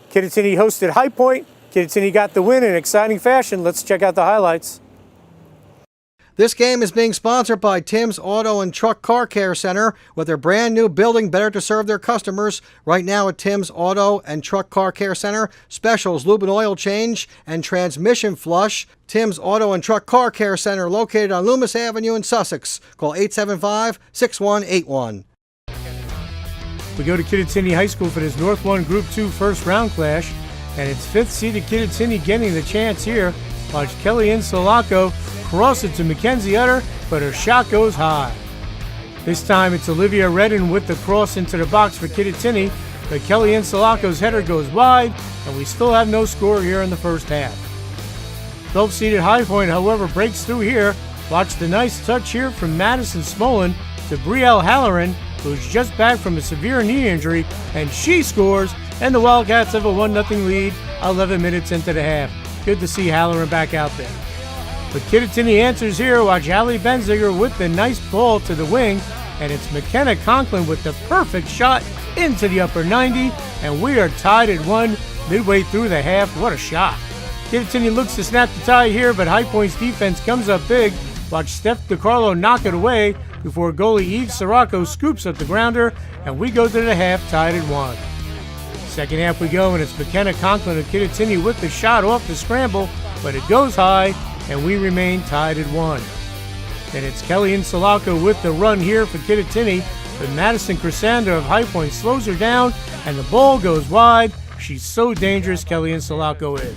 Kittatinny hosted High Point. Kittatinny got the win in exciting fashion. Let's check out the highlights. This game is being sponsored by Tim's Auto and Truck Car Care Center with their brand new building better to serve their customers. Right now at Tim's Auto and Truck Car Care Center, specials lube and oil change and transmission flush. Tim's Auto and Truck Car Care Center located on Loomis Avenue in Sussex. Call 875-6181. We go to Kittatinny High School for this North 1 Group 2 first round clash, and it's 5th seeded Kittatinny getting the chance here. Watch Kellyanne Sulaco cross it to Mackenzie Utter, but her shot goes high. This time it's Olivia Redden with the cross into the box for Kittatinny, but Kellyanne Sulaco's header goes wide, and we still have no score here in the first half. 12th seeded High Point, however, breaks through here. Watch the nice touch here from Madison Smolin to Brielle Halloran, who's just back from a severe knee injury, and she scores, and the Wildcats have a 1-0 lead 11 minutes into the half. Good to see Halloran back out there. But Kittatinny answers here. Watch Hallie Benziger with the nice ball to the wing, and it's McKenna Conklin with the perfect shot into the upper 90, and we are tied at 1 midway through the half. What a shot. Kittatinny looks to snap the tie here, but High Point's defense comes up big. Watch Steph DiCarlo knock it away before goalie Eve Sirocco scoops up the grounder, and we go to the half tied at 1. Second half we go, and it's McKenna Conklin of Kittatinny with the shot off the scramble, but it goes high, and we remain tied at 1. Then it's Kellyanne Sulaco with the run here for Kittatinny, but Madison Crescenda of High Point slows her down, and the ball goes wide. She's so dangerous, Kellyanne Sulaco is.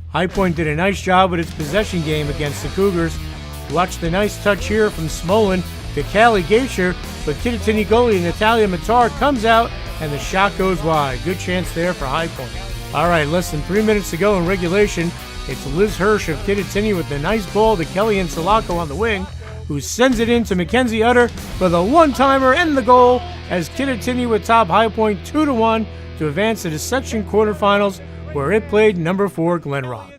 High Point did a nice job with its possession game against the Cougars. Watch the nice touch here from Smolin to Callie Gaisher, but Kittatinny goalie Natalia Matar comes out, and the shot goes wide. Good chance there for High Point. All right, less than 3 minutes to go in regulation. It's Liz Hirsch of Kittatinny with the nice ball to Kellyanne Sulaco on the wing, who sends it in to Mackenzie Utter for the one-timer and the goal, as Kittatinny would top High Point 2-1 to advance to the section quarterfinals, where it played number 4 Glen Rock.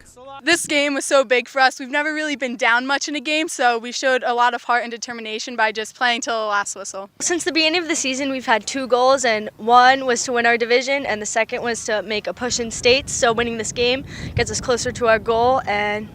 This game was so big for us. We've never really been down much in a game, so we showed a lot of heart and determination by just playing till the last whistle. Since the beginning of the season, we've had 2 goals, and one was to win our division, and the second was to make a push in states. So winning this game gets us closer to our goal, and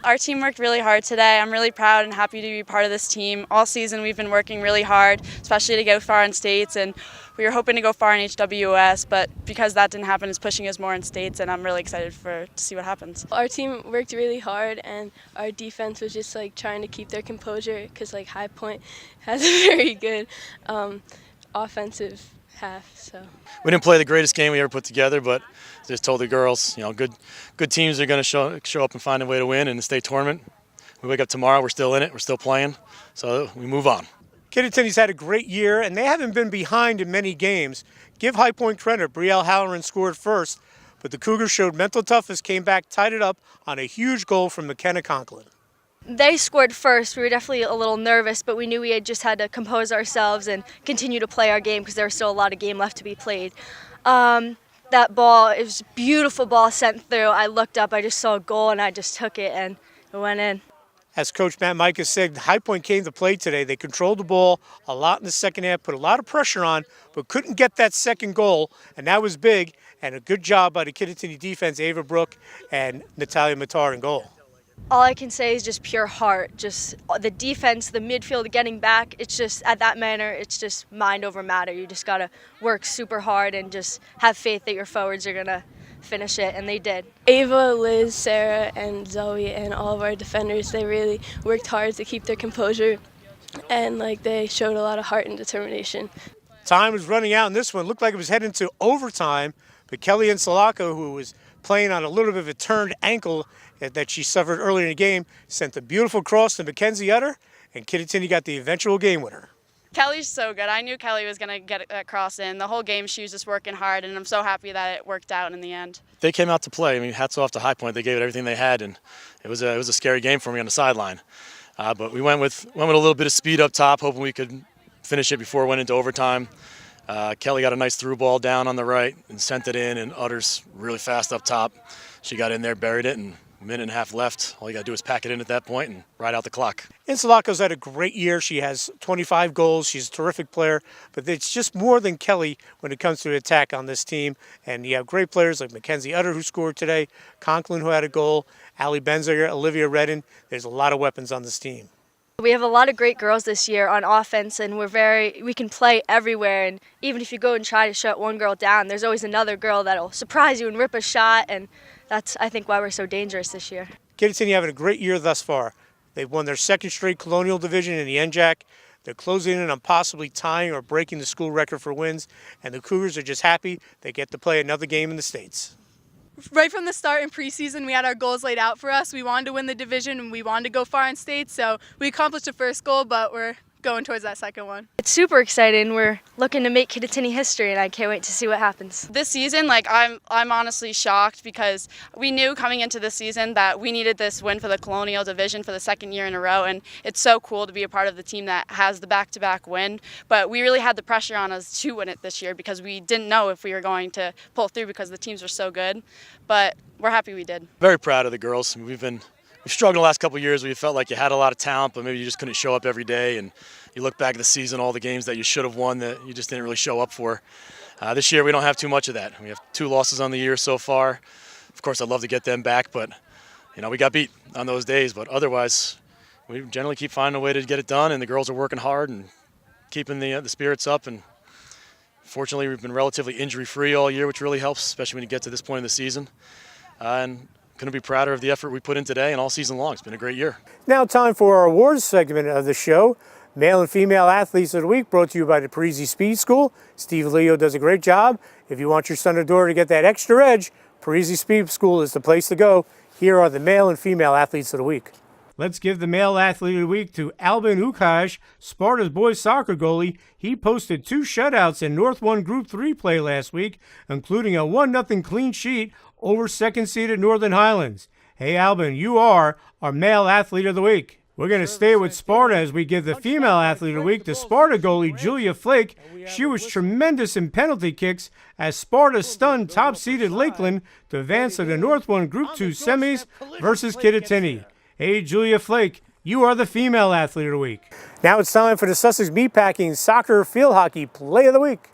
our team worked really hard today. I'm really proud and happy to be part of this team. All season we've been working really hard, especially to go far in states, and we were hoping to go far in HWS, but because that didn't happen, it's pushing us more in states, and I'm really excited to see what happens. Our team worked really hard, and our defense was just trying to keep their composure, because High Point has a very good offensive half. So we didn't play the greatest game we ever put together, but just told the girls, good teams are going to show up and find a way to win in the state tournament. We wake up tomorrow, we're still in it, we're still playing, so we move on. Kittatinny's had a great year, and they haven't been behind in many games. Give High Point credit. Brielle Halloran scored first, but the Cougars showed mental toughness, came back, tied it up on a huge goal from McKenna Conklin. They scored first. We were definitely a little nervous, but we knew we had just had to compose ourselves and continue to play our game because there was still a lot of game left to be played. That ball, it was a beautiful ball sent through. I looked up, I just saw a goal, and I just took it, and it went in. As Coach Matt Micah said, High Point came to play today. They controlled the ball a lot in the second half, put a lot of pressure on, but couldn't get that second goal, and that was big, and a good job by the Kittatinny defense, Ava Brook and Natalia Matar in goal. All I can say is just pure heart. Just the defense, the midfield, getting back. It's just at that manner, it's just mind over matter. You just gotta work super hard and just have faith that your forwards are gonna finish it, and they did. Ava, Liz, Sarah, and Zoe, and all of our defenders, they really worked hard to keep their composure, and they showed a lot of heart and determination. Time was running out in this one. Looked like it was heading to overtime, but Kelly Insalako, who was playing on a little bit of a turned ankle that she suffered earlier in the game, sent a beautiful cross to Mackenzie Utter, and Kittatinny got the eventual game winner. Kelly's so good. I knew Kelly was going to get that cross in. The whole game she was just working hard, and I'm so happy that it worked out in the end. They came out to play. I mean, hats off to High Point. They gave it everything they had, and it was a scary game for me on the sideline. But we went with a little bit of speed up top, hoping we could finish it before it went into overtime. Kelly got a nice through ball down on the right and sent it in, and Utter's really fast up top. She got in there, buried it, and a minute and a half left. All you got to do is pack it in at that point and ride out the clock. Insalako's had a great year. She has 25 goals. She's a terrific player, but it's just more than Kelly when it comes to attack on this team. And you have great players like Mackenzie Utter, who scored today, Conklin, who had a goal, Allie Benziger, Olivia Redden. There's a lot of weapons on this team. We have a lot of great girls this year on offense, and we can play everywhere. And even if you go and try to shut one girl down, there's always another girl that'll surprise you and rip a shot, and that's, I think, why we're so dangerous this year. Kittatinny having a great year thus far. They've won their second straight Colonial Division in the NJAC. They're closing in on possibly tying or breaking the school record for wins, and the Cougars are just happy they get to play another game in the States. Right from the start in preseason, we had our goals laid out for us. We wanted to win the division and we wanted to go far in state, so we accomplished the first goal, but we're going towards that second one. It's super exciting. We're looking to make Kittatinny history, and I can't wait to see what happens. This season, I'm honestly shocked because we knew coming into this season that we needed this win for the Colonial Division for the second year in a row, and it's so cool to be a part of the team that has the back-to-back win. But we really had the pressure on us to win it this year because we didn't know if we were going to pull through because the teams were so good. But we're happy we did. Very proud of the girls. We've struggled the last couple of years where you felt like you had a lot of talent, but maybe you just couldn't show up every day. And you look back at the season, all the games that you should have won that you just didn't really show up for. This year, we don't have too much of that. We have 2 losses on the year so far. Of course, I'd love to get them back, but we got beat on those days. But otherwise, we generally keep finding a way to get it done, and the girls are working hard and keeping the spirits up. And fortunately, we've been relatively injury-free all year, which really helps, especially when you get to this point in the season. And couldn't be prouder of the effort we put in today and all season long. It's been a great year. Now time for our awards segment of the show. Male and Female Athletes of the Week, brought to you by the Parisi Speed School. Steve Leo does a great job. If you want your son or daughter to get that extra edge, Parisi Speed School is the place to go. Here are the Male and Female Athletes of the Week. Let's give the Male Athlete of the Week to Albin Ukaj, Sparta's boys soccer goalie. He posted 2 shutouts in North 1 Group 3 play last week, including a 1-0 clean sheet over second-seeded Northern Highlands. Hey, Albin, you are our Male Athlete of the Week. We're going to stay with Sparta as we give the Female Athlete of the Week to Sparta goalie Julia Flake. She was tremendous in penalty kicks as Sparta stunned top-seeded Lakeland to advance to the North 1 Group 2 semis versus Kittatinny. Hey, Julia Flake, you are the Female Athlete of the Week. Now it's time for the Sussex Meatpacking Soccer Field Hockey Play of the Week.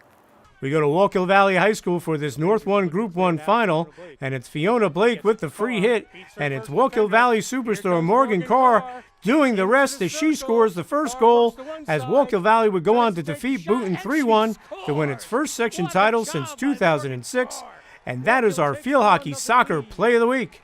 We go to Wallkill Valley High School for this North 1 Group 1 final, and it's Fiona Blake with the free hit, and it's Wallkill Valley superstar Morgan Carr doing the rest as she scores the first goal, as Wallkill Valley would go on to defeat Boonton 3-1 to win its first section title since 2006, and that is our Field Hockey Soccer Play of the Week.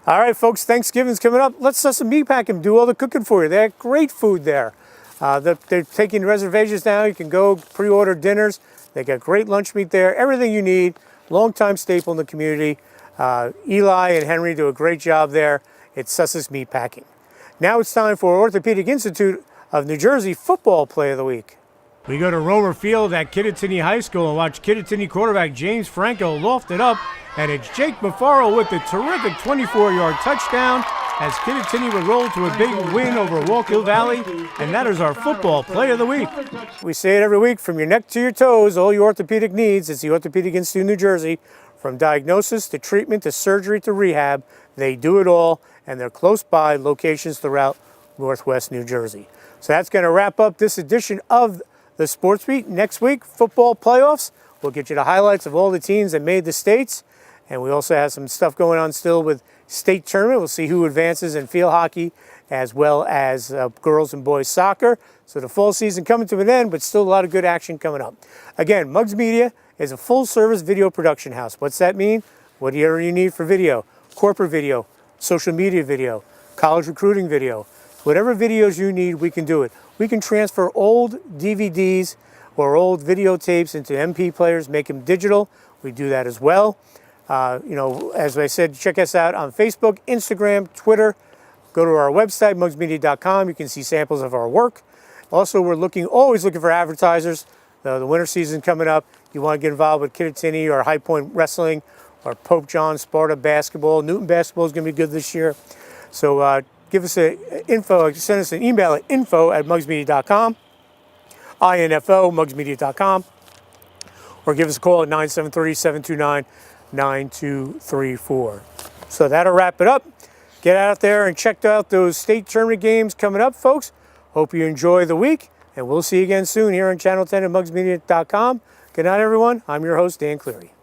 All right, folks, Thanksgiving's coming up. Let's Meatpack and do all the cooking for you. They have great food there. They're taking reservations now. You can go pre-order dinners. They got great lunch meat there, everything you need. Long-time staple in the community. Eli and Henry do a great job there. It's Sussex Meatpacking. Now it's time for Orthopedic Institute of New Jersey Football Play of the Week. We go to Romer Field at Kittatinny High School and watch Kittatinny quarterback James Franco loft it up, and it's Jake Mafaro with the terrific 24-yard touchdown as Kittatinny would roll to a big win over Wallkill Valley, and that is our Football Play of the Week. We say it every week, from your neck to your toes, all your orthopedic needs. It's the Orthopedic Institute of New Jersey. From diagnosis to treatment to surgery to rehab, they do it all, and they're close by locations throughout Northwest New Jersey. So that's going to wrap up this edition of the Sports Beat. Next week, football playoffs. We'll get you the highlights of all the teams that made the states, and we also have some stuff going on still with state tournament. We'll see who advances in field hockey as well as girls and boys soccer. So the fall season coming to an end, but still a lot of good action coming up. Again, Muggs Media is a full-service video production house. What's that mean? Whatever you need for video, corporate video, social media video, college recruiting video, whatever videos you need, we can do it. We can transfer old DVDs or old videotapes into MP players, make them digital. We do that as well. As I said, check us out on Facebook, Instagram, Twitter. Go to our website, muggsmedia.com. You can see samples of our work. Also, we're always looking for advertisers. The winter season coming up. You want to get involved with Kittatinny or High Point Wrestling or Pope John Sparta basketball. Newton basketball is going to be good this year. So give us send us an email at info@muggsmedia.com, info, muggsmedia.com, or give us a call at 973-729-9234. So that'll wrap it up. Get out there and check out those state tournament games coming up, folks. Hope you enjoy the week, and we'll see you again soon here on Channel 10 at muggsmedia.com. Good night, everyone. I'm your host, Dan Cleary.